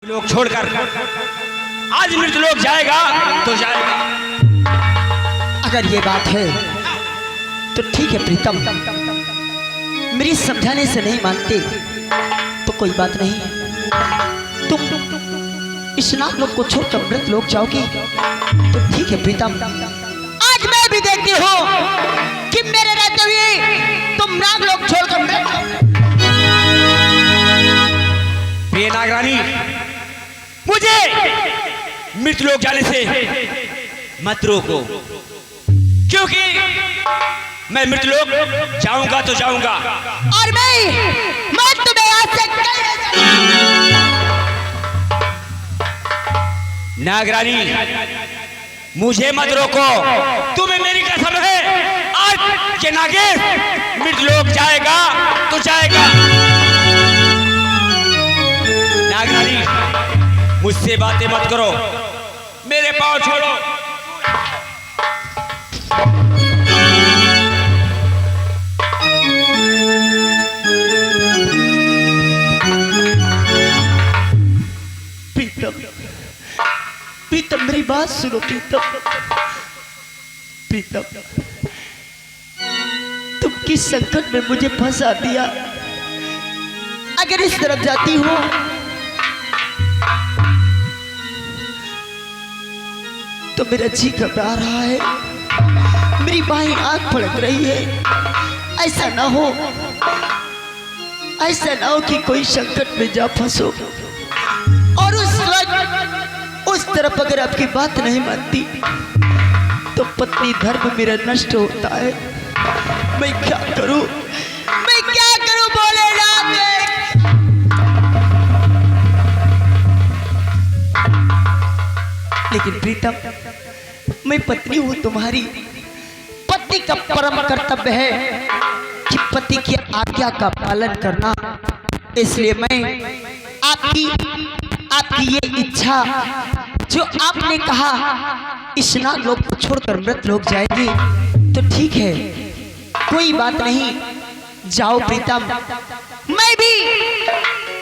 लोग छोड़कर आज मृत्यु लोग जाएगा तो जाएगा। अगर ये बात है तो ठीक है प्रीतम, मेरी समझाने से नहीं मानते तो कोई बात नहीं। तुम इस नाग लोग को छोड़कर मृत लोग जाओगी तो ठीक है प्रीतम। आज मैं भी देखती हूँ कि मेरे रहते हुए तुम नाग लोग छोड़कर प्रिय नागरानी, मुझे मृत लोग जाने से मत रोको, क्योंकि मैं मृत लोग जाऊंगा तो जाऊंगा। और मैं तुम्हें आज से नागरानी, मुझे मत रोको, तुम्हें मेरी कसम है आज के नागेश मृत लोग जाएगा तो जाएगा। नागरानी, मुझसे बातें मत करो, मेरे पांव छोड़ो। प्रीतम, प्रीतम मेरी बात सुनो प्रीतम। प्रीतम, तुम किस संकट में मुझे फंसा दिया। अगर इस तरफ जाती हो तो मेरा जी घबरा रहा है, मेरी बाहें आग फड़क रही है। ऐसा ना हो, ऐसा ना हो कि कोई संकट में जा फंसो और उस वक्त उस तरफ अगर आपकी बात नहीं मानती तो पत्नी धर्म मेरा नष्ट होता है। मैं क्या करूं, मैं क्या करूं बोले लेकिन प्रीतम, मैं पत्नी हूं तुम्हारी। पति का परम कर्तव्य है कि पति की आज्ञा का पालन करना। इसलिए मैं आपकी ये इच्छा जो आपने कहा इस नाग लोग को छोड़कर मृत लोग जाएंगे तो ठीक है, कोई बात नहीं, जाओ प्रीतम। मैं भी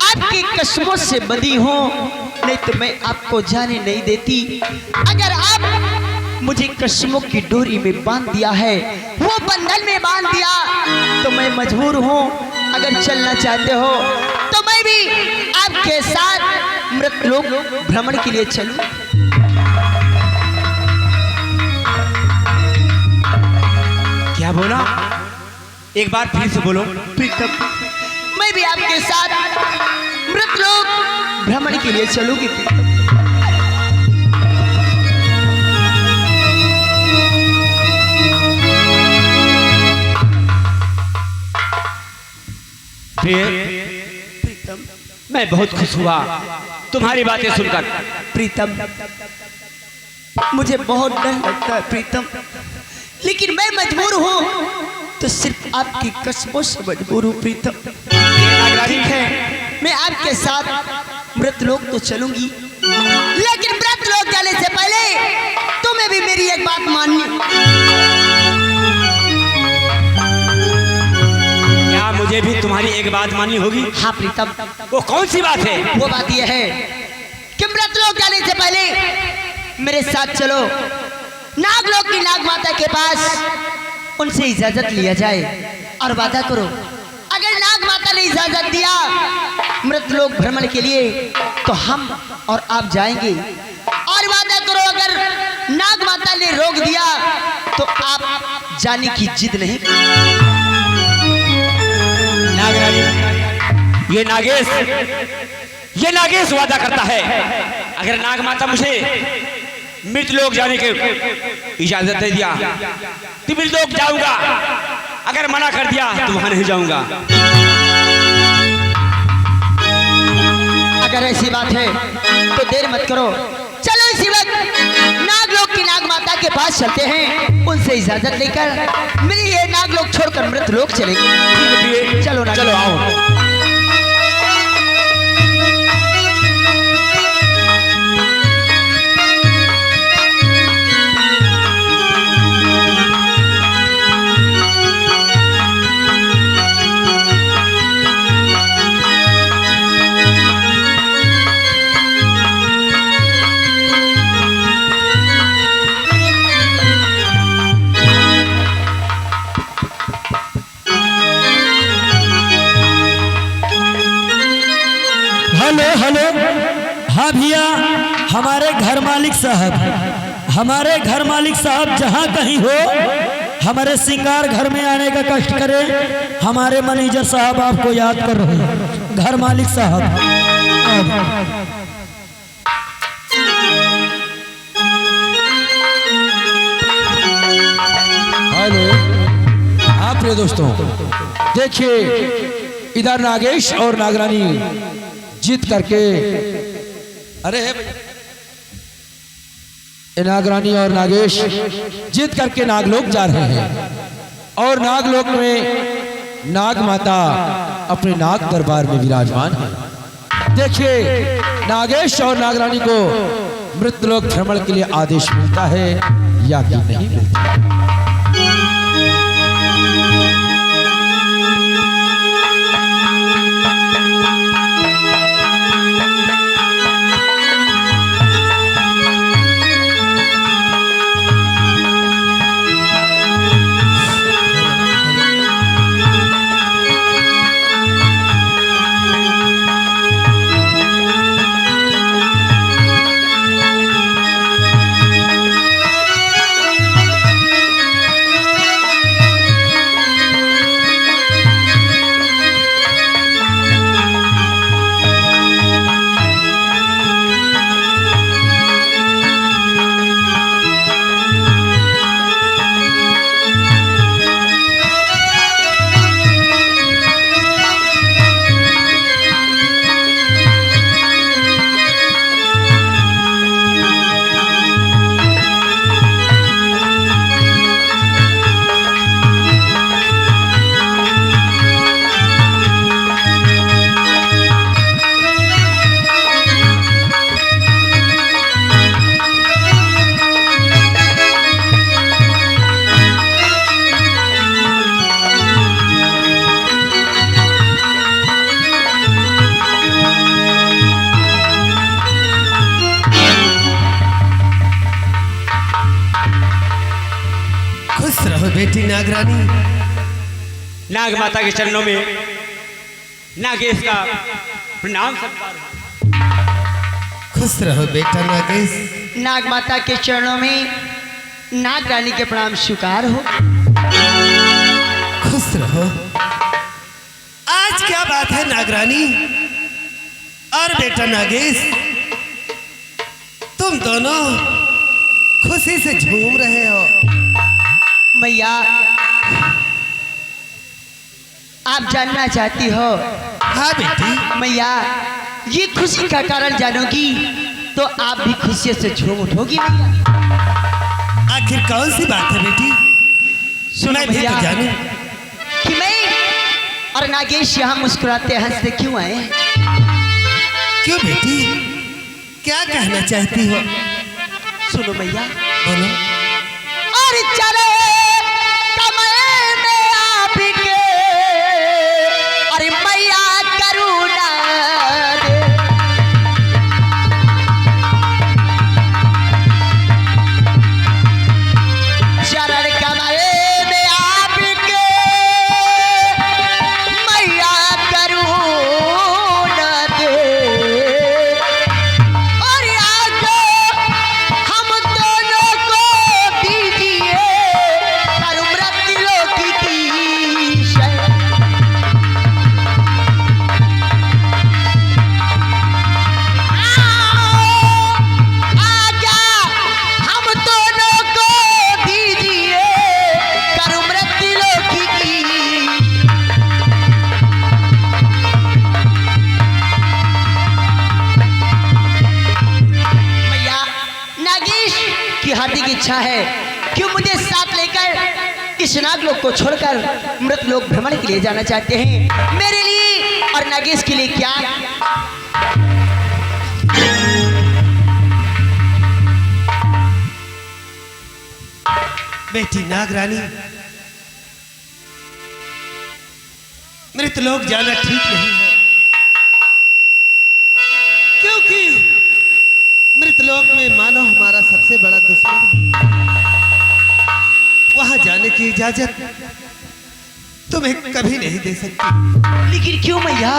आपकी कसमों से बंधी हूं, नहीं तो मैं आपको जाने नहीं देती। अगर आप मुझे कसमों की डोरी में बांध दिया है, वो बंधन में बांध दिया, तो मैं मजबूर हूं। अगर चलना चाहते हो तो मैं भी आपके साथ मृत लोग भ्रमण के लिए चलूं। क्या बोला? एक बार फिर से बोलो। प्रीतम, मैं भी आपके साथ मृत लोग भ्रमण के लिए चलूंगी। प्रीतम, मैं बहुत खुश हुआ तुम्हारी बातें सुनकर। प्रीतम, मुझे बहुत डर लगता है प्रीतम, लेकिन मैं मजबूर हूँ तो सिर्फ आपकी कसमों से मजबूर हूँ प्रीतम। ठीक है, मैं आपके साथ मृत लोग तो चलूंगी, लेकिन मृत लोग जाने से पहले तुम्हें भी मेरी एक बात माननी। क्या मुझे भी तुम्हारी एक बात माननी होगी? हाँ प्रीतम। वो कौन सी बात है? वो बात यह है कि मृत लोग जाने से पहले मेरे साथ चलो, नाग लोग की नाग माता के पास, उनसे इजाजत लिया जाए और वादा करो, अगर नाग माता ने इजाजत दिया मृत लोग भ्रमण के लिए तो हम और आप जाएंगे। और वादा करो अगर नाग माता ने रोक दिया तो आप जाने की जिद नहीं। नागरानी, ये नागेश वादा करता है, अगर नाग माता मुझे मृत लोग जाने के इजाजत दे दिया तो मृत लोग जाऊंगा, अगर मना कर दिया तो वहां नहीं जाऊंगा। अगर ऐसी बात है तो देर मत करो, चलो इसी वक्त नाग लोग की नाग माता के पास चलते हैं, उनसे इजाजत लेकर मेरी ये नाग लोग छोड़कर मृत लोग चलेंगे। चलो ना, चलो आओ। हाँ भैया, हमारे घर मालिक साहब जहाँ कहीं हो, हमारे सिंगार घर में आने का कष्ट करें। हमारे मैनेजर साहब आपको याद कर रहे हैं, घर मालिक साहब। हेलो, आप प्रिय दोस्तों, देखिए इधर नागेश और नागरानी जीत करके, अरे नागरानी और नागेश जीत करके नागलोक जा रहे हैं और नागलोक में नाग माता अपने नाग दरबार में विराजमान है। देखिए नागेश और नागरानी को मृतलोक भ्रमण के लिए आदेश मिलता है या कि नहीं मिलता। बेटी नागरानी, नाग माता के चरणों में नागेश का प्रणाम सत्कार। खुश रहो बेटा नागेश। नाग माता के चरणों में नाग रानी के प्रणाम स्वीकार हो। खुश रहो। आज क्या बात है नागरानी और बेटा नागेश, तुम दोनों खुशी से झूम रहे हो। मैया, आप जानना चाहती हो? हाँ बेटी। मैया, ये खुशी का कारण जानोगी तो आप भी खुशी से झूम उठोगी। मैया, आखिर कौन सी बात है बेटी? सुनो मैं भी तो जानूं कि मैं और नागेश यहाँ मुस्कुराते हंसते क्यों आए? क्यों बेटी, क्या कहना चाहती हो? सुनो मैया, बोलो। और चले कमरे में आपके, अरे मैया करुणा दे। चरण कमरे में आपके, मैया करुणा दे। और आज हम दोनों को दीजिए मृत्युलोकी की शरण। आजा हम दोनों को दीजिए मृत्युलोकी की। मैया, नागेश की हार्दिक इच्छा है कि मुझे साथ लेकर इस नागलोक को छोड़कर मृतलोक भ्रमण के लिए जाना चाहते हैं। मेरे लिए और नागेश के लिए क्या? बेटी नागरानी, मृतलोक जाना ठीक नहीं है, क्योंकि मृतलोक में मानव हमारा सबसे बड़ा दुश्मन है। वहां जाने की इजाजत तुम्हें कभी नहीं दे सकती। लेकिन क्यों मैया?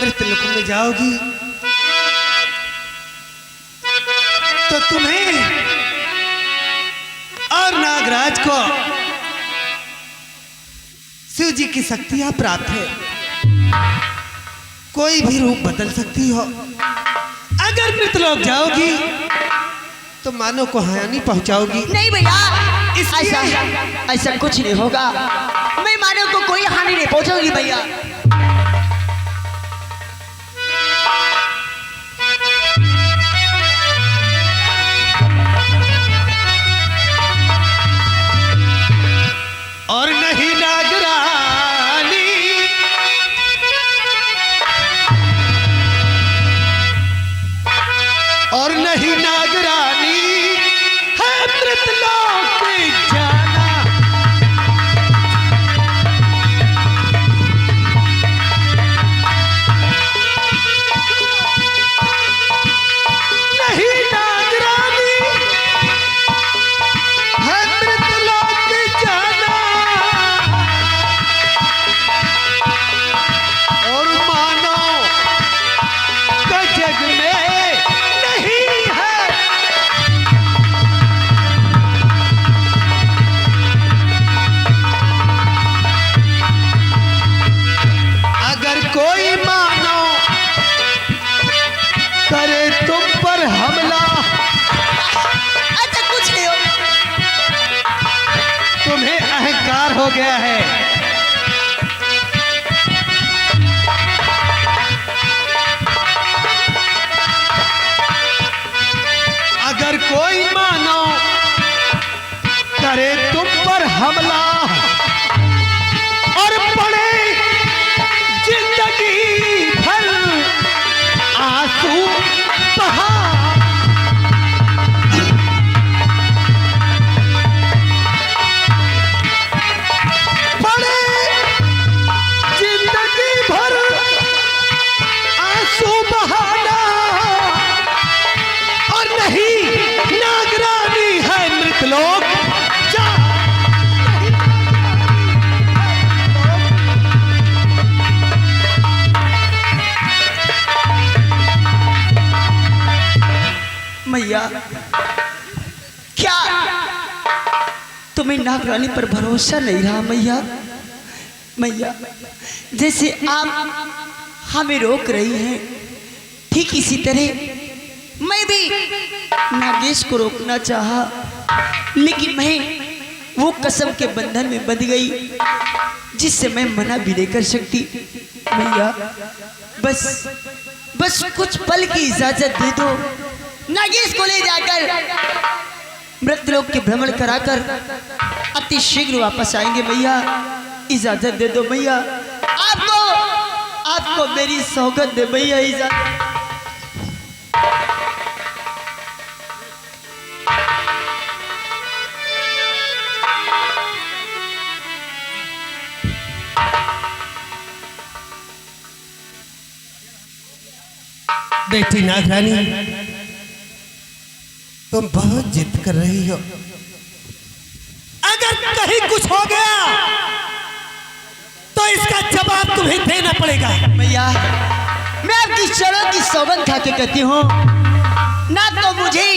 मृतलोक में जाओगी तो तुम्हें और नागराज को शिव जी की शक्तियां प्राप्त है। कोई भी रूप बदल सकती हो। अगर मृतलोक जाओगी तो मानो को हानि पहुंचाओगी। नहीं भैया, इसलिए- ऐसा ऐसा कुछ नहीं होगा। मैं मानव को कोई हानि नहीं पहुंचाऊंगी भैया। और नहीं नागरानी और नहीं नागरानी है मृतलोक जाना। नहीं नागरानी है मृतलोक जाना। और मानो का जग में नहीं है। अगर कोई मानो करे तुम पर हमला, अच्छा कुछ नहीं होगा। तुम्हें अहंकार हो गया है। अगर कोई मानो करे तुम पर हमला और पड़े जिंदगी भर आंसू बहा, पड़े जिंदगी भर आंसू बहाना। और नहीं नागरानी है मृतलोक जा। मैया, क्या तुम्हें नागरानी पर भरोसा नहीं रहा मैया? मैया, जैसे आप हमें रोक रही हैं, ठीक इसी तरह मैं भी नागेश को रोकना चाहा, लेकिन मैं वो कसम के बंधन में बंध गई जिससे मैं मना भी नहीं कर सकती। मैया, बस कुछ पल की इजाजत दे दो। नागेश को ले जाकर मृतलोक के भ्रमण कराकर अति शीघ्र वापस आएंगे। मैया, इजाजत दे दो मैया। आपको मेरी सौगंध दे मैया, इजाजत। बेटी नागरानी, तुम बहुत जिद कर रही हो। अगर कहीं कुछ हो गया तो इसका जवाब तुम्हें देना पड़ेगा। मैया, मैं आपकी चरणों की सौगंध खा के कहती हूँ, ना तो मुझे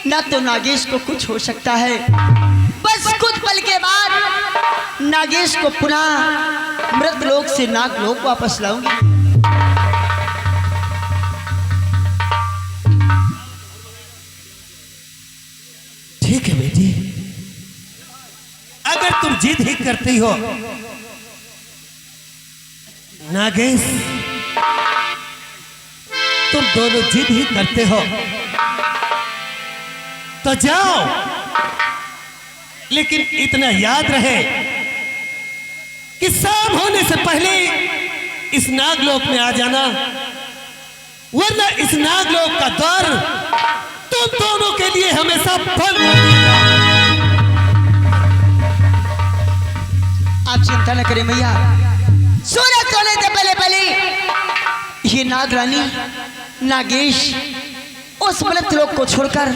ना तो नागेश को कुछ हो सकता है। बस कुछ पल के बाद नागेश को पुनः मृतलोक से नागलोक वापस लाऊंगी। ठीक है बेटी, अगर तुम जिद ही करती हो, नागेश तुम दोनों जिद ही करते हो, तो जाओ। लेकिन इतना याद रहे कि शाम होने से पहले इस नागलोक में आ जाना, वरना इस नागलोक का द्वार तुम दोनों के लिए हमेशा बंद रहेगा। आप चिंता न करें मैया, सूरज सोने से पहले ये नागरानी नागेश उस मृतलोक को छोड़कर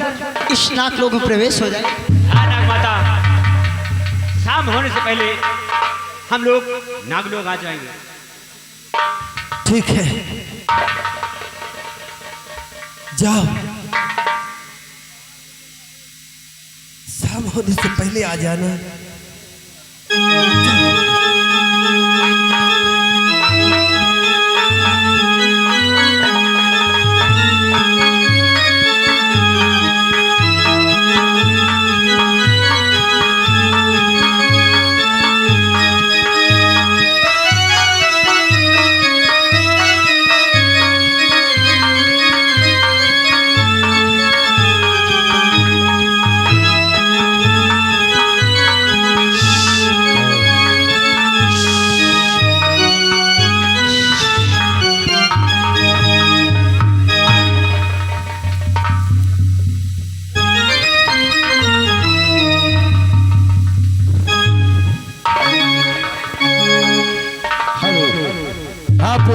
इस नागलोक में प्रवेश हो जाए। हाँ नाग माता, शाम होने से पहले हम लोग नागलोक आ जाएंगे। ठीक है, जाओ, शाम होने से पहले आ जाना।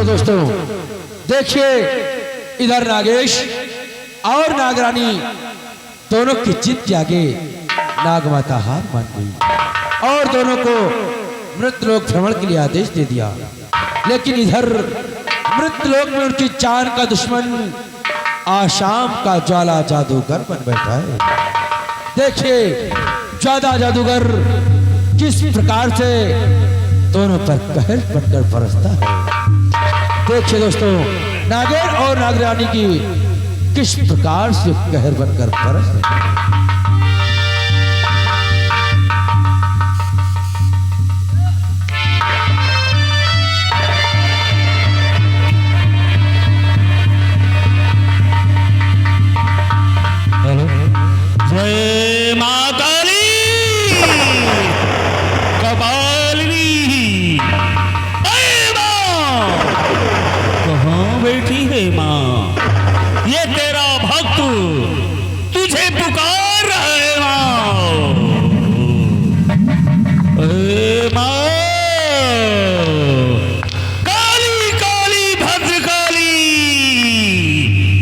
दोस्तों देखिए, इधर नागेश और नागरानी दोनों की जीत के आगे नागमाता हार मान गई और दोनों को मृतलोक भ्रमण के लिए आदेश दे दिया। लेकिन इधर मृतलोक में उनकी जान का दुश्मन आशाम का ज्वाला जादूगर बन बैठा है। देखिए ज्वाला जादूगर किस प्रकार से दोनों पर कहर बनकर बरसता है। देखिए दोस्तों, नागेर और नागरानी की किस प्रकार से कहर बनकर बरस रहे हैं। जय मां काली कपालिनी। कहाँ बैठी है माँ? ये तेरा भक्त तुझे पुकार रहा है माँ। माँ काली काली भद्र काली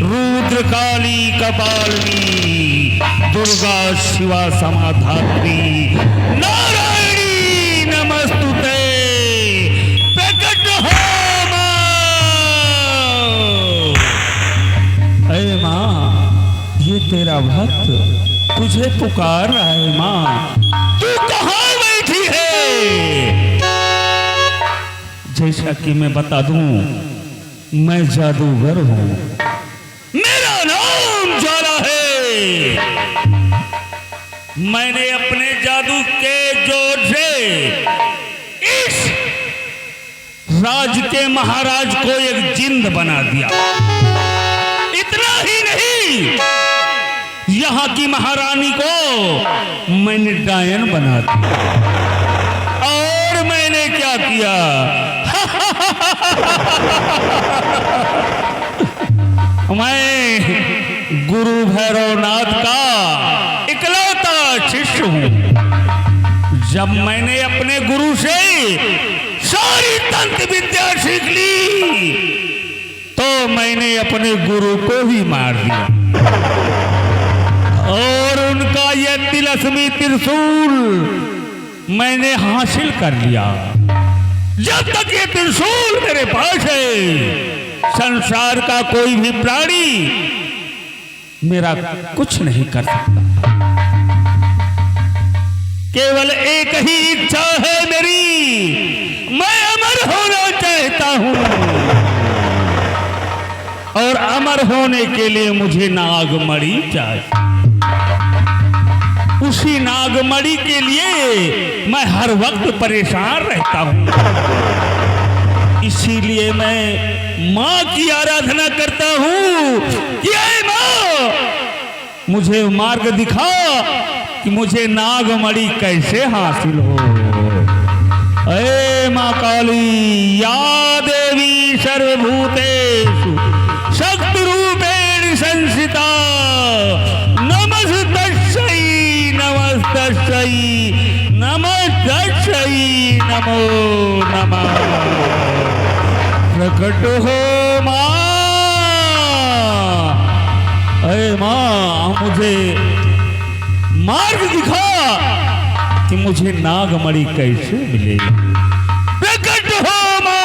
रुद्र काली कपालिनी दुर्गा शिवा समाधात्री नारायणी नमस्तुते। प्रकट हो अरे माँ, ये तेरा भक्त तुझे पुकार रहा है माँ। तू कहाँ बैठी है? जैसा कि मैं बता दूं, मैं जादूगर हूँ। मेरा नाम ज्वाला है। मैंने अपने जादू के जोर से इस राज के महाराज को एक जिंद बना दिया। इतना ही नहीं, यहाँ की महारानी को मैंने डायन बना दिया। और मैंने क्या किया? मैं गुरु भैरवनाथ का इकलौता शिष्य हूँ। जब मैंने अपने गुरु से सारी तंत्र विद्या सीख ली तो मैंने अपने गुरु को ही मार दिया और उनका यह तिलस्मी त्रिशूल मैंने हासिल कर लिया। जब तक ये त्रिशूल मेरे पास है, संसार का कोई भी प्राणी मेरा कुछ नहीं कर सकता। केवल एक ही इच्छा है मेरी, मैं अमर होना चाहता हूं और अमर होने के लिए मुझे नागमणि चाहिए। उसी नागमणि के लिए मैं हर वक्त परेशान रहता हूं। इसीलिए मैं माँ की आराधना करता हूँ कि ऐ माँ, मुझे मार्ग दिखा कि मुझे नागमणि कैसे हासिल हो। ऐ माँ काली, या देवी सर्वभूतेषु शक्ति रूपेण संस्थिता, नमस्तस्यै नमस्तस्यै नमस्तस्यै नमो नमः। प्रकट हो माँ। अरे माँ, मुझे मार्ग दिखा कि मुझे नागमणि कैसे मिलेगी। प्रकट हो माँ।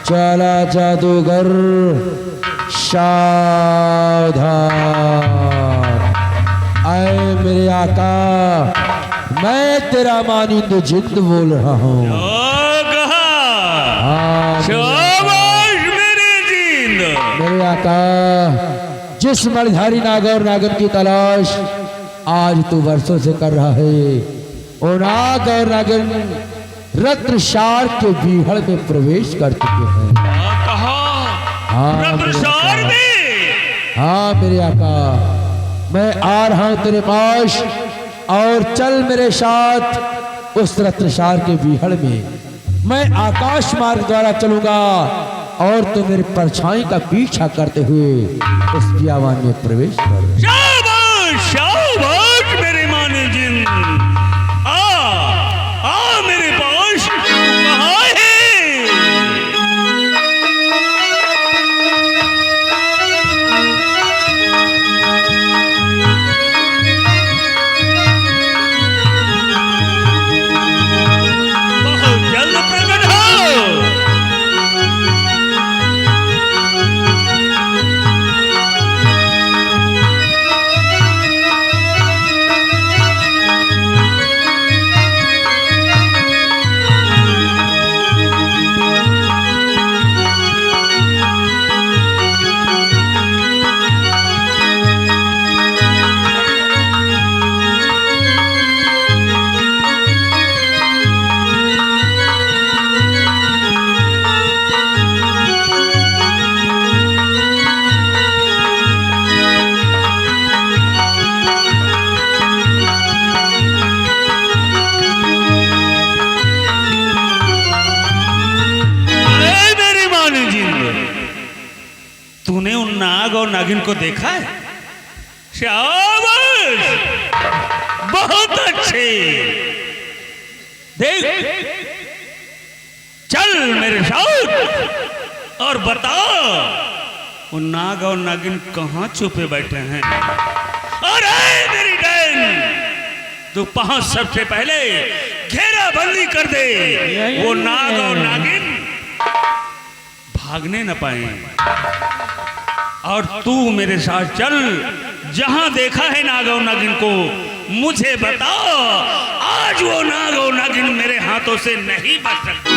चला जादूगर सावधान। आए मेरे आका, मैं तेरा मानिंद जिंद बोल रहा हूँ। हाँ शाबाश मेरे जिंद। मेरे आका, जिस मणिधारी नाग और नागिन की तलाश आज तू वर्षों से कर रहा है, वो नाग और नागिन रत्नसार के बीहड़ में प्रवेश कर चुके हैं। कहा हाँ रत्नसार में। हाँ मेरे आका, मैं आ रहा हूँ तेरे पास, और चल मेरे साथ उस रत्नसार के बीहड़ में। मैं आकाश मार्ग द्वारा चलूंगा और तू मेरी परछाई का पीछा करते हुए उस बियावान में प्रवेश कर। शाबाश शाबाश मेरे माने जिंद। आ मेरे पास कहाँ है? बहुत जल्द प्रकट हो। तूने उन नाग और नागिन को देखा है? शाबाश, बहुत अच्छे। देख, चल मेरे साथ और बता वो नाग और नागिन कहाँ छुपे बैठे हैं। अरे मेरी बहन, तू पहुंच सबसे पहले घेरा बंदी कर दे, वो नाग और नागिन भागने न पाए। और तू मेरे साथ चल, जहां देखा है नाग और नागिन को मुझे बता। आज वो नाग और नागिन मेरे हाथों से नहीं बच सकती।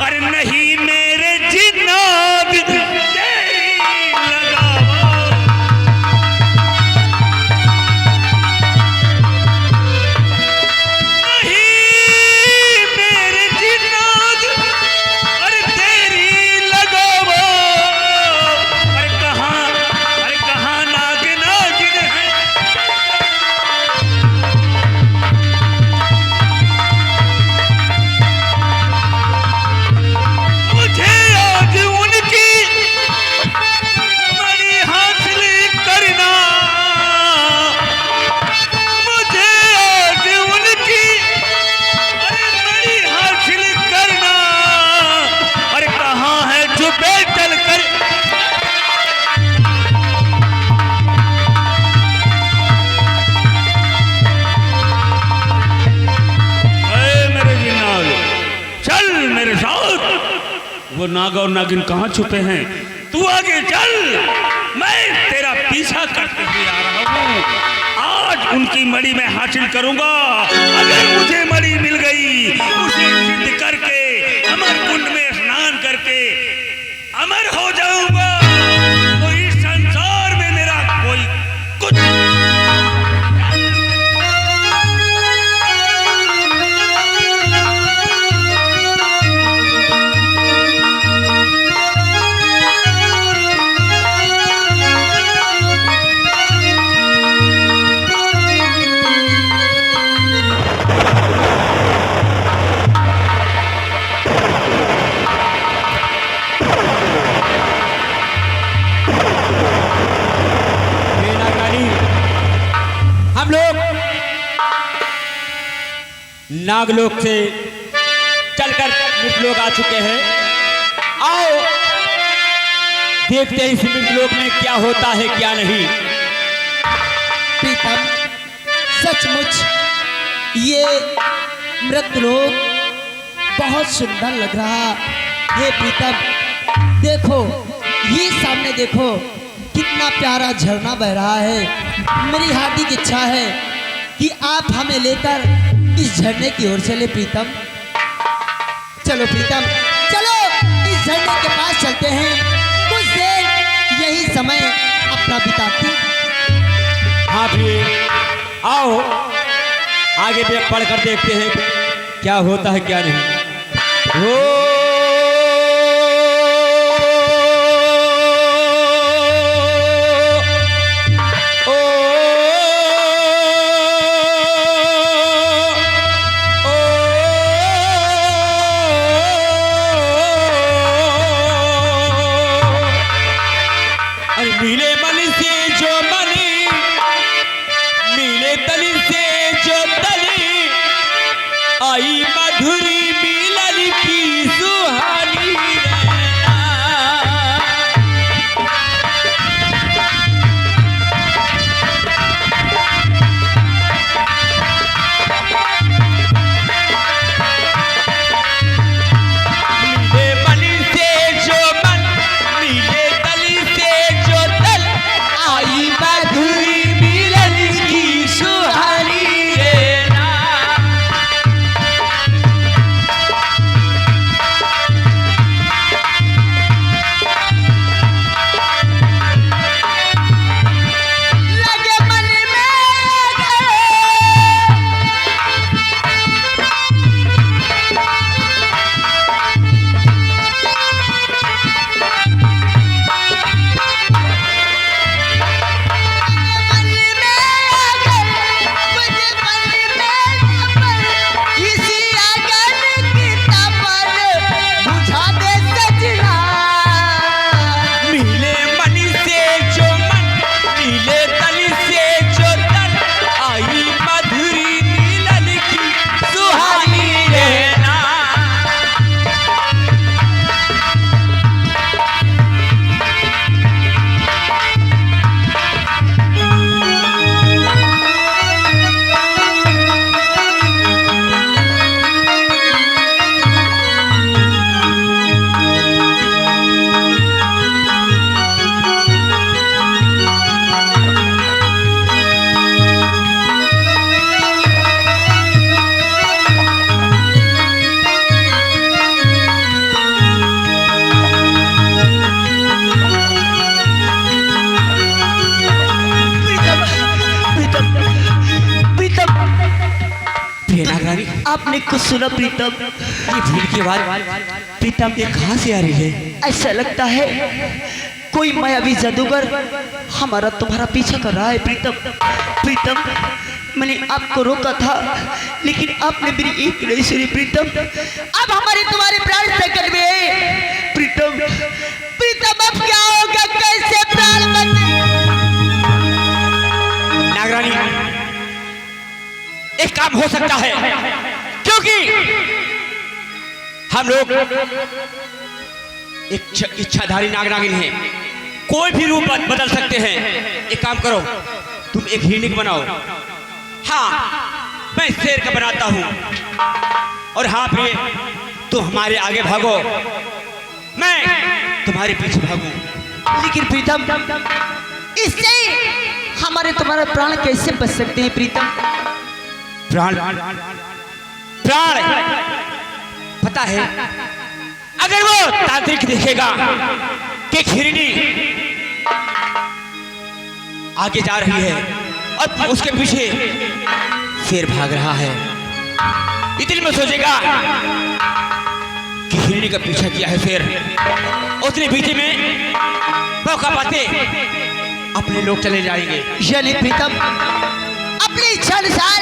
अरे नहीं मेरे जिन्नात तेरी लगावा। नहीं मेरे जिन्नात, अरे तेरी लगावा। अरे कहाँ नागिन नागिन है। मुझे आज उनकी मणि हासिल करना। मुझे आज उनकी मणि हासिल करना। अरे कहाँ है छुपे चल कर। मेरे जिन्नात, चल मेरे साथ। वो नाग और नागिन कहाँ छुपे हैं? तू आगे चल, मैं तेरा पीछा करते हुए आ रहा हूँ। आज उनकी मणि मैं हासिल करूंगा। अगर मुझे मणि मिल गई, उसे सिद्ध करके अमर कुंड में स्नान करके अमर हो जाऊंगा। तो इस संसार में मेरा कोई कुछ हम लोग नागलोक से चलकर मृतलोक आ चुके हैं। आओ देखते हैं इस मृतलोक में क्या होता है क्या नहीं। प्रीतम, सचमुच ये मृतलोक बहुत सुंदर लग रहा। हे प्रीतम देखो, ये सामने देखो कितना प्यारा झरना बह रहा है। मेरी हार्दिक इच्छा है कि आप हमें लेकर इस झरने की ओर चले प्रीतम। चलो प्रीतम, चलो इस झरने के पास चलते हैं, कुछ देर यही समय अपना बिताते हैं। हाँ प्रिय, आओ आगे भी पढ़कर देखते हैं क्या होता है क्या नहीं। ओ मिले मन से जो मनी, मिले तली से जो तली, आई मधुरी मिलन की सुहानी रहना। मिले मन से जो मन, मिले तली से जो तल, आई मधुरी मिलन की सुहानी रहना। लगे मन इसी आंगन की तपन बुझा दे सजना। मिले मन से जो मन, मिले तली से जो तल, आई मधुरी मिलन की सुहानी रहना। प्रीतम, प्रीतम, प्रिय नागरानी, आपने कुछ सुना प्रीतम? ये भीड़ की आवाज प्रीतम, ये कहाँ से आ रही है? ऐसा लगता है कोई मायावी जादूगर हमारा तुम्हारा पीछा कर रहा है प्रीतम। प्रीतम, मैंने आपको रोका था लेकिन आपने मेरी एक नहीं सुनी प्रीतम। अब हमारे तुम्हारे प्राण संकट में है प्रीतम। प्रीतम, अब क्या होगा, कैसे प्राण बचे? नागरानी, एक काम हो सकता है, क्योंकि हम लोग एक इच्छाधारी नागनागिन हैं, कोई भी रूप बदल सकते हैं। एक काम करो, तुम एक हिरनी को बनाओ। हाँ, मैं शेर का बनाता हूँ, और हाँ प्रिय, तुम हमारे आगे भागो, मैं तुम्हारे पीछे भागूं। लेकिन प्रीतम, इससे हमारे तुम्हारा प्राण कैसे बच सकते हैं प्रीतम? प्राण प्राण पता है, अगर वो तांत्रिक देखेगा कि हिरनी आगे जा रही है और उसके पीछे शेर भाग रहा है, इतने में सोचेगा कि हिरनी का पीछा किया है शेर, उसने बीच में मौका पाते अपने लोग चले जाएंगे। यानी प्रीतम, अपनी इच्छा अनुसार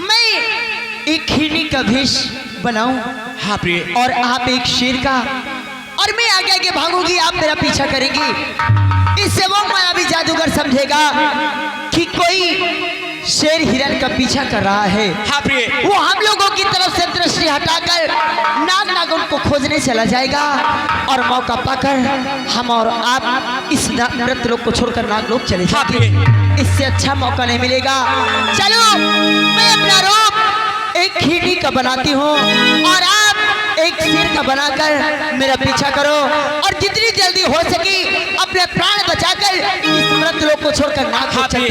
मैं एक हिरनी का भेष बनाऊं, हाँ प्रिय, और आप एक शेर का, और मैं आगे आगे भागूंगी, आप मेरा पीछा करेंगी। इससे वो मायावी जादूगर समझेगा कि कोई शेर हिरन का पीछा कर रहा है। हाँ प्रिय, वो हम लोगों की तरफ से दृष्टि हटाकर नागन को खोजने चला जाएगा, और मौका पाकर हम और आप इस मृत लोग को छोड़कर नागलोक चले जाएंगे। इससे अच्छा मौका नहीं मिलेगा। चलो, मैं अपना रूप एक हिरनी का बनाती हूँ और आप एक शेर का बनाकर मेरा पीछा करो और जितनी जल्दी हो सके अपने प्राण बचाकर इस मृत लोक को छोड़कर नाग लोक चले।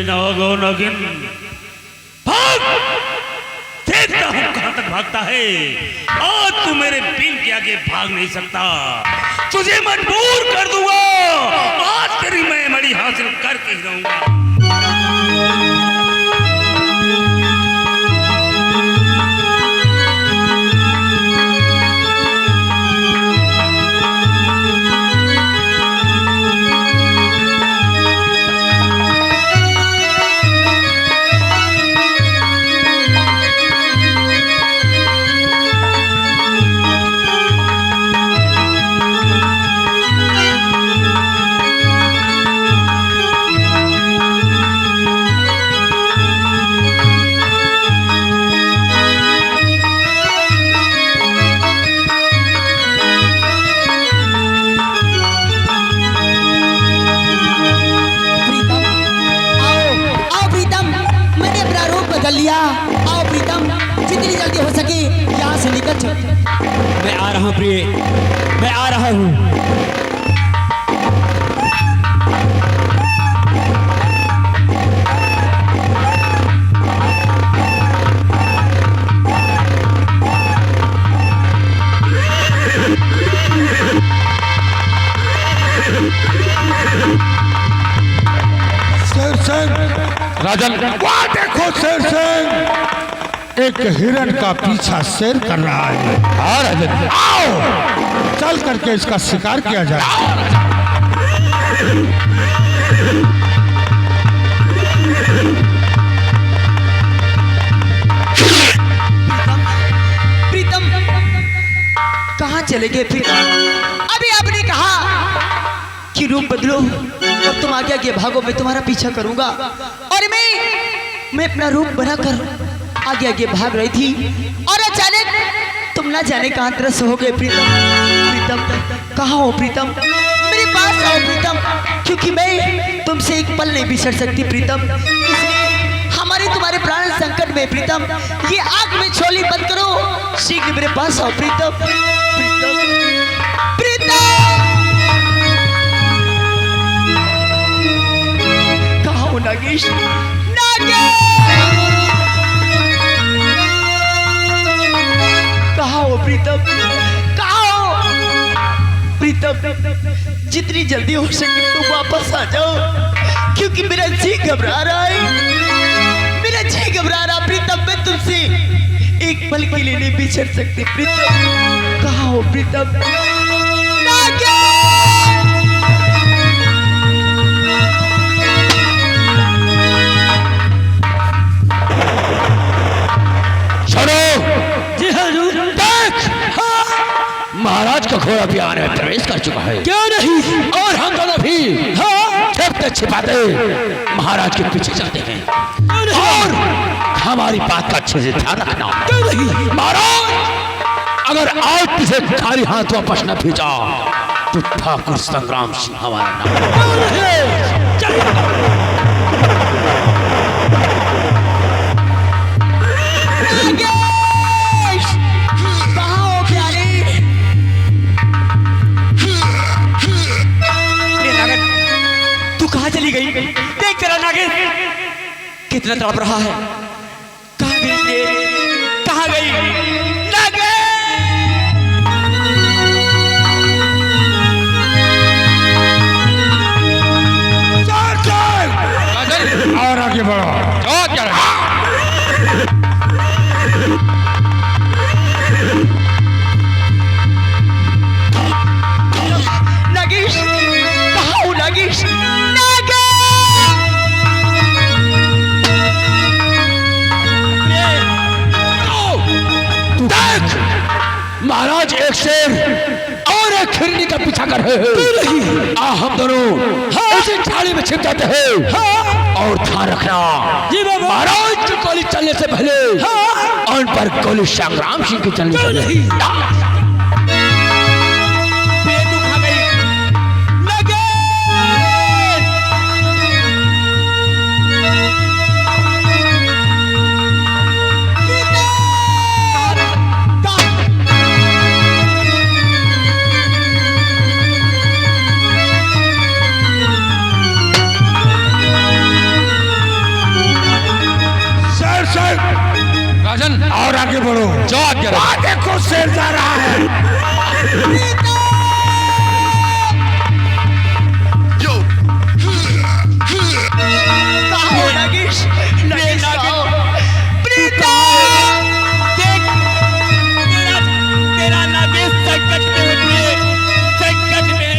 नागो नगिन भाग, देखता हूँ कहां तक भागता है। आज तू मेरे बिन के आगे भाग नहीं सकता, तुझे मजबूर कर दूंगा। आज तेरी मैं मणि हासिल करके ही रहूंगा। लिया। आओ प्रीतम, जितनी जल्दी हो सके यहाँ से निकल चल। मैं आ रहा हूँ प्रिय, मैं आ रहा हूँ। राजन, वहाँ देखो शेर सिंह एक हिरण का पीछा शेर कर रहा है। हाँ राजन, आओ चल करके इसका शिकार किया जाए। प्रीतम, कहाँ चले गए प्रीतम? अभी आपने कहा कि रूप बदलो और तुम आगे आगे भागो, मैं तुम्हारा पीछा करूंगा। और मैं अपना रूप बनाकर आगे आगे भाग रही थी और अचानक तुम ना जाने कहां तरस हो गए। प्रीतम, प्रीतम कहाँ हो प्रीतम? मेरे पास आओ प्रीतम, क्योंकि मैं तुमसे एक पल नहीं बिछड़ सकती प्रीतम। इसलिए हमारे तुम्हारे प्राण संकट में प्रीतम। ये आग में छोली बंद करो, शीघ्र मेरे पास आओ प्रीतम। प्रीतम, प्रीतम नागेश, कहाँ हो प्रीतम? कहाँ हो प्रीतम? जितनी जल्दी हो सके तुम वापस आ जाओ, क्योंकि मेरा जी घबरा रहा है। मेरा जी घबरा रहा प्रीतम। मैं तुमसे एक पल के लिए नहीं बिछड़ सकती प्रीतम। कहाँ हो प्रीतम? महाराज का घोड़ा भी आने में प्रवेश कर चुका है। क्यों नहीं? और हम दोनों भी छिपते छिपाते महाराज के पीछे चलते हैं। और हमारी बात का अच्छे से ध्यान रखना। महाराज, अगर आज पीछे खाली हाथ वापस न भेजा तो ठाकुर संग्राम सिंह हमारा नाम। कहाँ चली गई? देख तेरा नागिन कितना तड़प रहा है। कहाँ गई? कहाँ गई नागिन? और आगे बढ़ो। और क्या नागेश, कहाँ हो नागेश? महाराज एक शेर और एक हिरनी का पीछा कर रहे हैं। हम दोनों उसी झाड़ी में छिप जाते हैं। और ध्यान रखना, महाराज की गोली चलने से पहले उन पर गोली संग्राम सिंह की चलनी चाहिए। आगे बढ़ो। जो आगे देखो शेर जा रहा है। तेरा नागेश संकट में है प्रिय, संकट में है।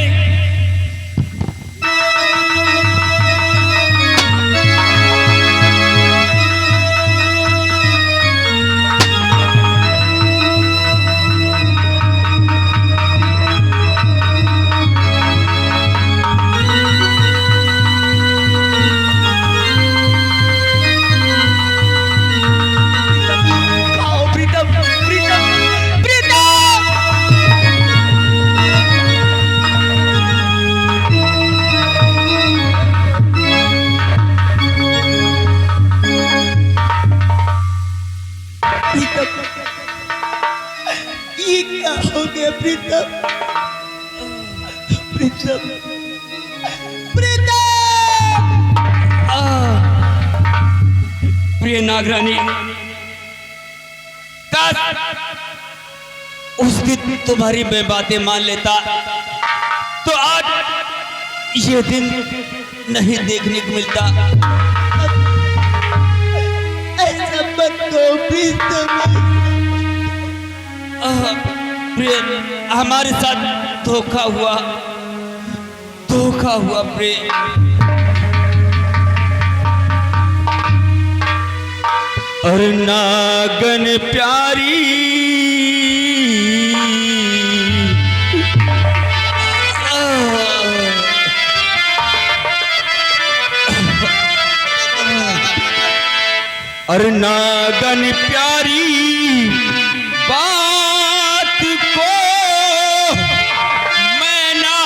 ये क्या हो गया प्रीतम? प्रीतम, प्रीतम! प्रिय नागरानी, काश उस दिन तुम्हारी मैं बातें मान लेता तो आज ये दिन नहीं देखने को मिलता। ऐसा मत कहो प्रीतम। प्रिय, हमारे साथ धोखा हुआ, धोखा हुआ प्रिय। और नागन प्यारी और नागन प्यारी बात को मैं ना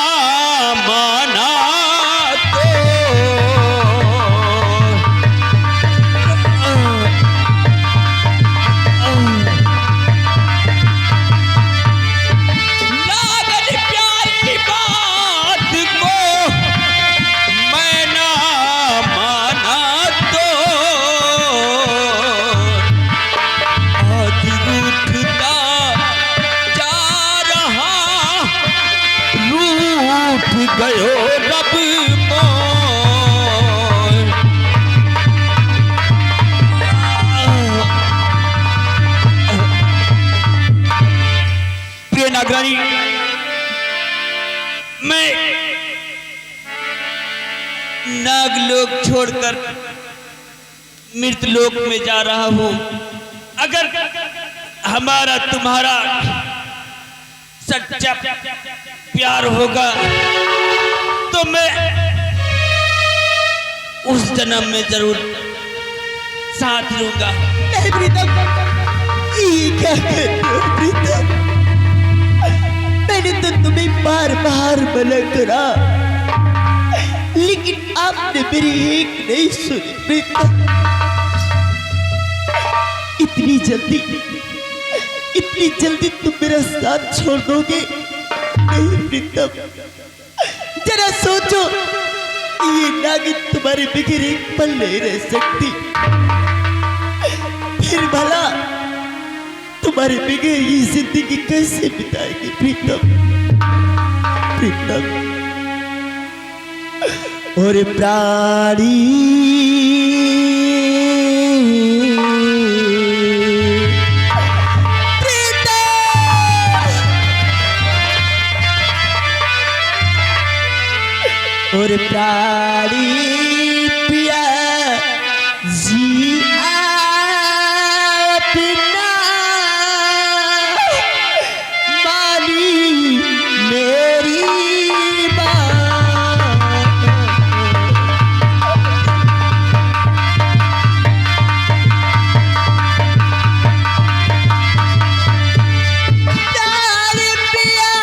माना तो नागन प्यारी बात को मैं ना माना तो आज रूठता जा रहा, रूठ गयो रब मोर। प्रिय नागरानी, मैं नागलोक छोड़कर मृतलोक में जा रहा हूँ। अगर हमारा तुम्हारा सच्चा प्यार होगा तो मैं उस जन्म में जरूर साथ लूंगा। नहीं प्रीतम, ये क्या कर रहे हो प्रीतम? मैंने तो तुम्हें बार बार मना करा, लेकिन आपने मेरी एक नहीं सुनी प्रीतम। इतनी जल्दी तुम मेरा साथ छोड़ दोगे? नहीं प्रीतम, जरा सोचो, ये नागिन तुम्हारे बगैर एक पल नहीं रह सकती। फिर भला तुम्हारे बगैर ये जिंदगी कैसे बिताएगी प्रीतम? प्रीतम और प्राणी और प्राणी पिया जी अपना मानी मेरी बात। प्यार पिया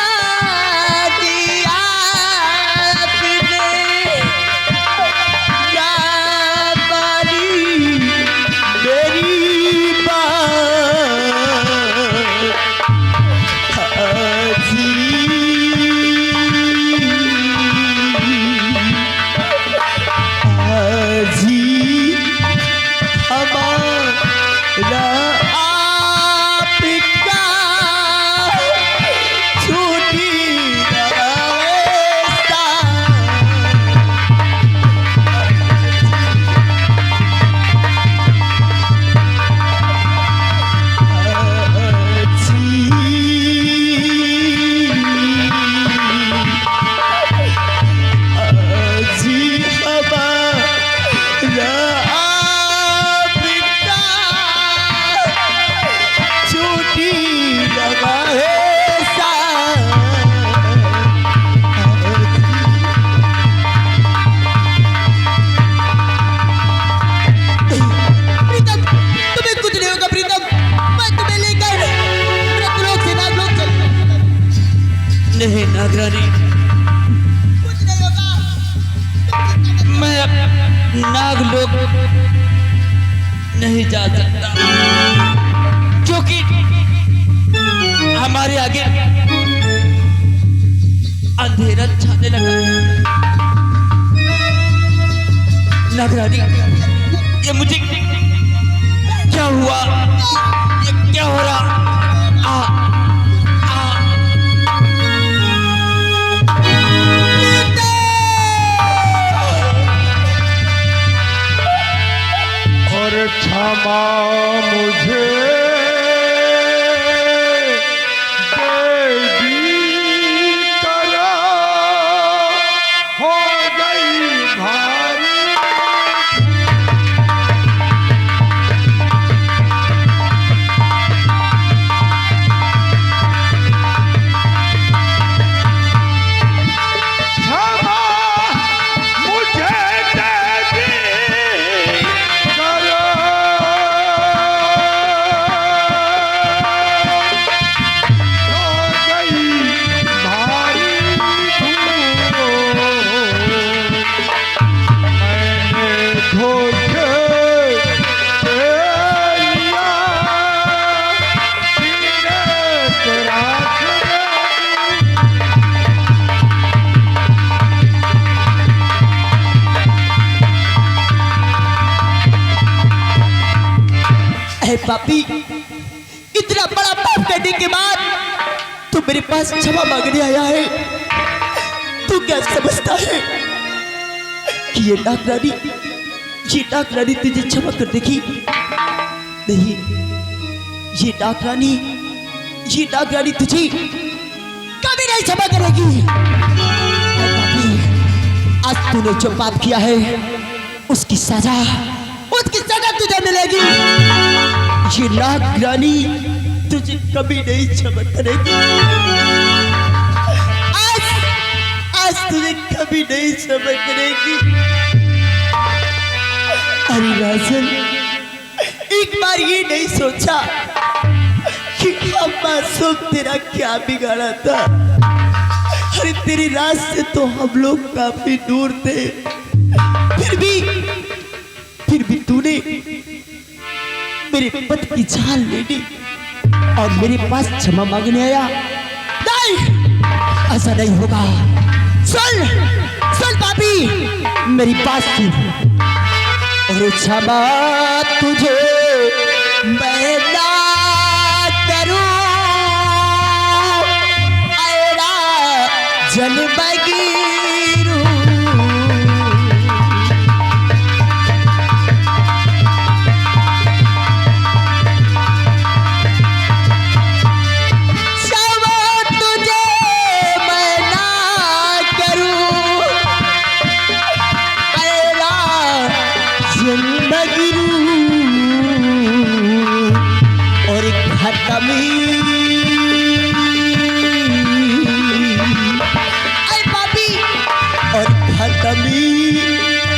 दिया अपने नाग लोग नहीं जा सकता, क्योंकि हमारे आगे अंधेरा छाने लगा। नागरानी, ये मुझे क्या हुआ? ये क्या हो रहा? और क्षमा मुझे देवी करा, हो गई भारी। क्षमा मुझे देवी करा, हो गई भारी धूल। मैंने धोखे से लिया सीने पे राख दी। अरे पापी, इतना बड़ा पाप करने के बाद तू मेरे पास क्षमा मांगने आया है। तू क्या समझता है कि ये नागरानी तुझे क्षमा कर देगी? नहीं, ये नागरानी तुझे कभी नहीं क्षमा करेगी। अरे पापी, आज तूने जो पाप किया है उसकी सजा तुझे मिलेगी। ये नागरानी तुझे कभी नहीं क्षमा करेगी। आज तुझे कभी नहीं क्षमा करेगी। अरे राजन, एक बार ये नहीं सोचा कि हम मासूम तेरा क्या बिगाड़ा था? अरे तेरी राज से तो हम लोग काफी दूर थे, फिर भी तूने मेरे पति की जान ले ली और मेरे पास क्षमा मांगने आया। नहीं, ऐसा नहीं होगा। सुन पापी, मेरी बात सुन। और क्षमा तुझे मैं ना करूं, ऐरा जल बगीरू।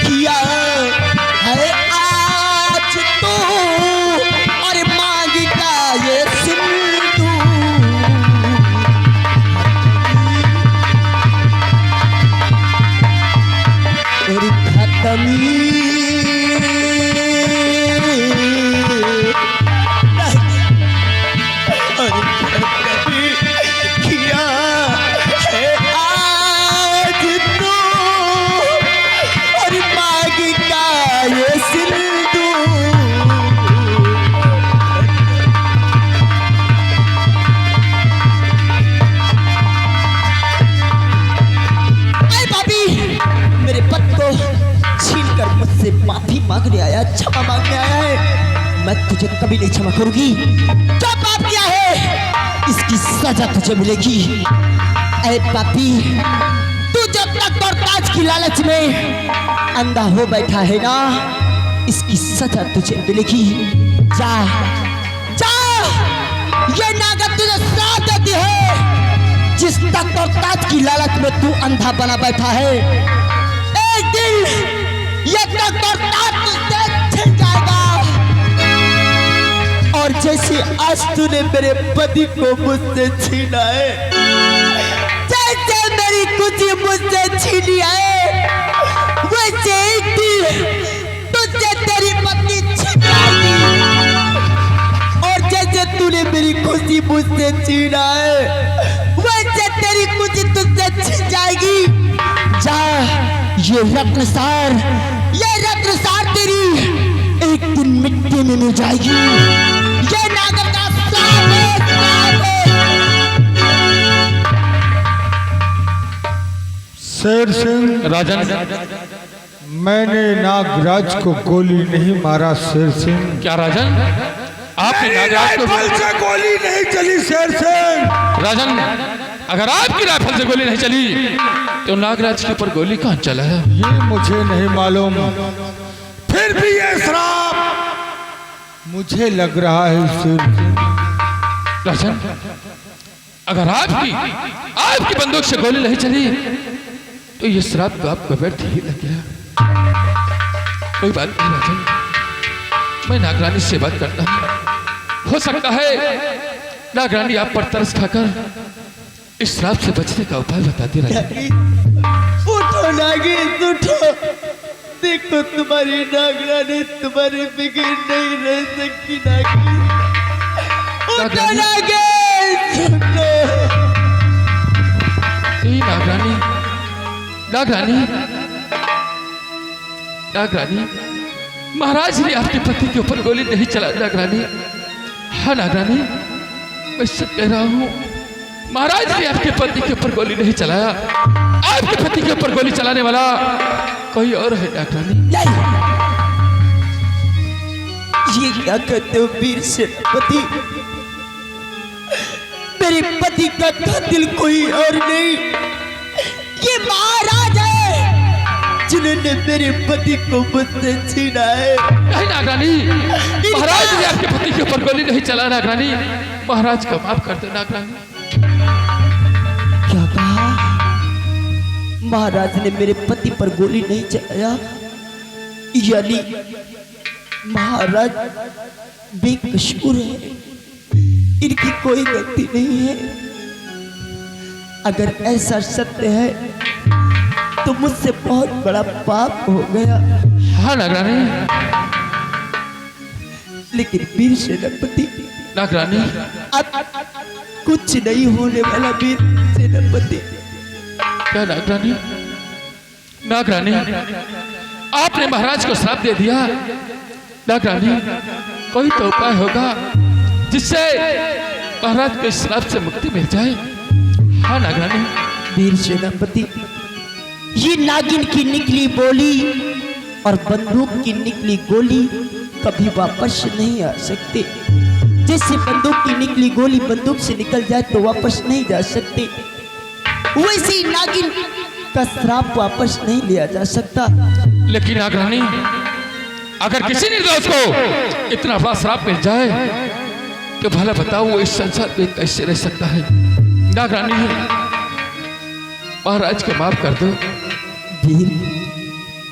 किया है आज तो, और मांग का ये सिंधु। और खत्मी किया है आज तो, और मांग का ये सिंधु। मेरे पति को छीनकर मुझसे माफी मांगने आया, क्षमा मांगने आया है। मैं तुझे कभी नहीं क्षमा करूंगी। जो पाप किया है इसकी सजा तुझे मिलेगी। ऐ पापी, तू जब तक और ताज की लालच में अंधा हो बैठा है ना, इसकी सजा तुझे मिलेगी। जा जा, ये नागत तुझे साथ देती है। जिस तक और ताज की लालच में तू अंधा बना बैठा है, एक दिन ये तक और ताज तुझसे छिन जाएगा। और जैसे आज तूने मेरे पति को मुझसे छीना है, जैसे मेरी कुछ मुझसे छीनी है, वैसे एक दिन छीना है वैसे तेरी कुछ तुझसे छीन जाएगी। जा, ये रत्नसार तेरी एक दिन मिट्टी में मिल जाएगी। ये नागर का श्राप है, श्राप है। शेर सिंह, राजन, मैंने नागराज को गोली नहीं मारा। शेर सिंह, क्या राजन, आपने नागराज को राइफल से गोली नहीं चली। शेर सिंह, राजन, अगर आपकी राइफल से गोली नहीं चली तो नागराज के ऊपर गोली कहाँ चला है? ये मुझे नहीं मालूम, फिर भी ये श्राप मुझे लग रहा है। शेर सिंह, राजन, अगर आपकी बंदूक से गोली नहीं चली तो ये श्राप तो आपको व्यर्थ ही लग गया। कोई बात नहीं राजन, मैं नागरानी से बात करता हूँ। हो सकता है नागरानी आप पर तरस खाकर इस श्राप से बचने का उपाय बताती रहे। उठो नागिन, उठो। देखो तुम्हारी नागरानी तुम्हारे बिगड़ नहीं रह सकती। नागिन, उठो नागिन, उठो। नागरानी, महाराज ने आपके पति के ऊपर गोली नहीं चलाई। नागरानी, हाँ नागरानी, मैं सच कह रहा हूँ, महाराज ने आपके पति के ऊपर गोली नहीं चलाया। आपके पति के ऊपर गोली चलाने वाला कोई और है नागरानी। ये क्या कहते हो वीर सेनापति? मेरे पति का कातिल कोई और नहीं, ये महाराज है जिन्होंने मेरे पति को मुझसे छीना है। नहीं नागरानी, महाराज ने आपके पति के ऊपर गोली नहीं चला। नागरानी, महाराज का माफ कर दो। नागरानी, क्या कहा? महाराज ने मेरे पति पर गोली नहीं चलाया, यानी महाराज बेकसूर है, इनकी कोई गलती नहीं है। अगर ऐसा सत्य है तो मुझसे बहुत बड़ा पाप हो गया। हाँ नागरानी, लेकिन वीर सेनापति, नागरानी, अब कुछ नहीं होने वाला वीर सेनापति। क्या नागरानी? नागरानी, आपने महाराज को श्राप दे दिया। नागरानी, कोई तो उपाय होगा जिससे महाराज को इस श्राप से मुक्ति मिल जाए। हाँ नागरानी। वीर सेनापति, ये नागिन की निकली बोली और बंदूक की निकली गोली कभी वापस नहीं आ सकते। जैसे बंदूक की निकली गोली बंदूक से निकल जाए तो वापस नहीं जा सकते, वैसे ही नागिन का श्राप वापस नहीं लिया जा सकता। लेकिन नागरानी, अगर किसी निर्दोष को इतना बड़ा श्राप मिल जाए तो भला बताओ वो इस संसार में कैसे रह सकता है? नागरानी, महाराज को माफ कर दो। वीर,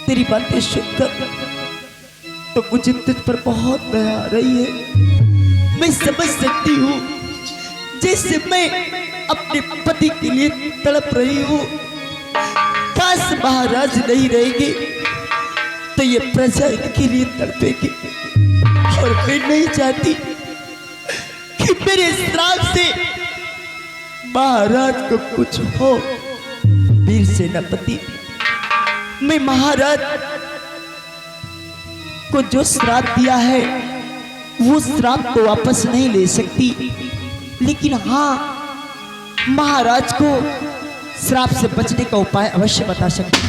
तेरी बातें सुनकर तो मुझे तुझ पर बहुत दया आ रही है। मैं समझ सकती हूँ जैसे मैं अपने पति के लिए तड़प रही हूँ। काश महाराज नहीं रहेंगे तो ये प्रजा इनके लिए तड़पेगी, और मैं नहीं चाहती कि मेरे श्राप से महाराज को कुछ हो। वीर सेनापति, मैं महाराज को जो श्राप दिया है वो श्राप को वापस नहीं ले सकती, लेकिन हाँ महाराज को श्राप से बचने का उपाय अवश्य बता सकती।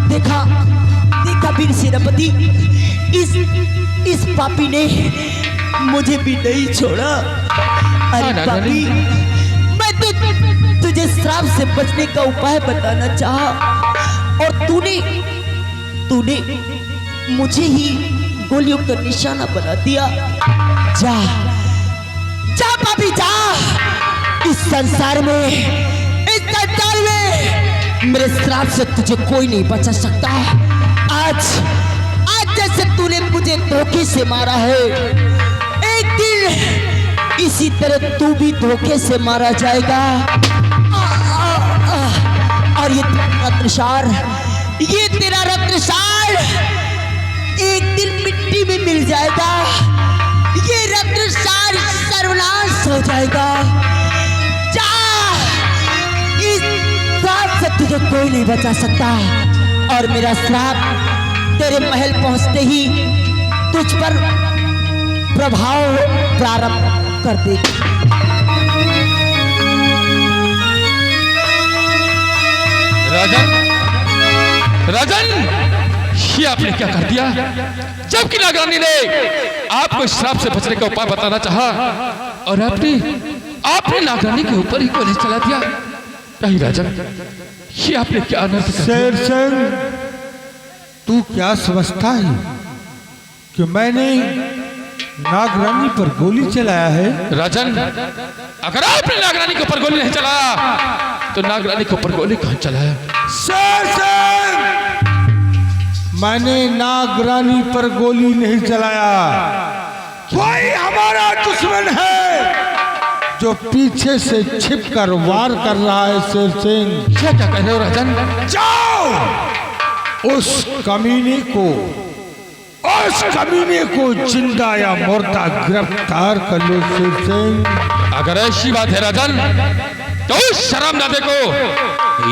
देखा देखा वीर सेनापति, इस पापी ने मुझे भी नहीं छोड़ा। अरे पापी, मैं तो तुझे श्राप से बचने का उपाय बताना चाहा और तूने मुझे ही गोलियों का निशाना बना दिया। जा जा पापी जा, इस संसार में मेरे श्राप से तुझे कोई नहीं बचा सकता। आज जैसे तूने मुझे धोखे से मारा है, एक दिन इसी तरह तू भी धोखे से मारा जाएगा। और ये तेरा रत्नसार एक दिन मिट्टी में मिल जाएगा, ये रत्न सार सर्वनाश हो जाएगा। जा, इस श्राप से तुझे कोई नहीं बचा सकता, और मेरा श्राप तेरे महल पहुंचते ही तुझ पर प्रभाव प्रारंभ कर देगी। राजन, राजन, ये आपने क्या कर दिया? जबकि नागरानी ने आपको इस श्राप से बचने का उपाय बताना चाहा, और आपने नागरानी के ऊपर ही गोली चला दिया। नहीं राजन, ये आपने क्या अनर्थ कर दिया? शेरसिंह, तू क्या समझता है कि मैंने नागरानी पर गोली चलाया है? राजन, अगर आपने नागरानी के ऊपर गोली नहीं चलाया तो नागरानी के ऊपर गोली कौन चलाया? शेरसिंह, मैंने नागरानी पर गोली नहीं चलाया। कोई हमारा दुश्मन है जो पीछे से छिपकर वार कर रहा है। शेरसिंह, क्या कह रहे हो राजन? जाओ उस कमीने को जिंदा या मुर्दा गिरफ्तार कर लो। शेरसिंह, अगर ऐसी बात है राजन, तो उस शराबजादे को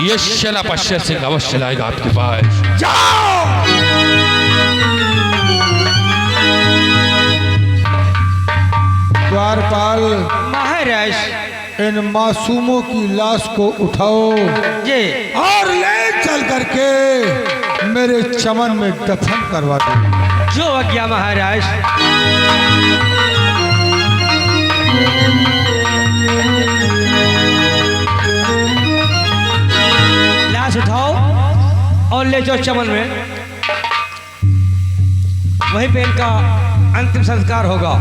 ये सेनापति शेर सिंह अवश्य लाएगा आपके पास। जाओ। द्वारपाल, महाराज इन मासूमों की लाश को उठाओ जी, और ले चल करके मेरे चमन में दफन करवा दो। जो आज्ञा महाराज। लाश उठाओ और ले जाओ चमन में, वहीं पे इनका अंतिम संस्कार होगा।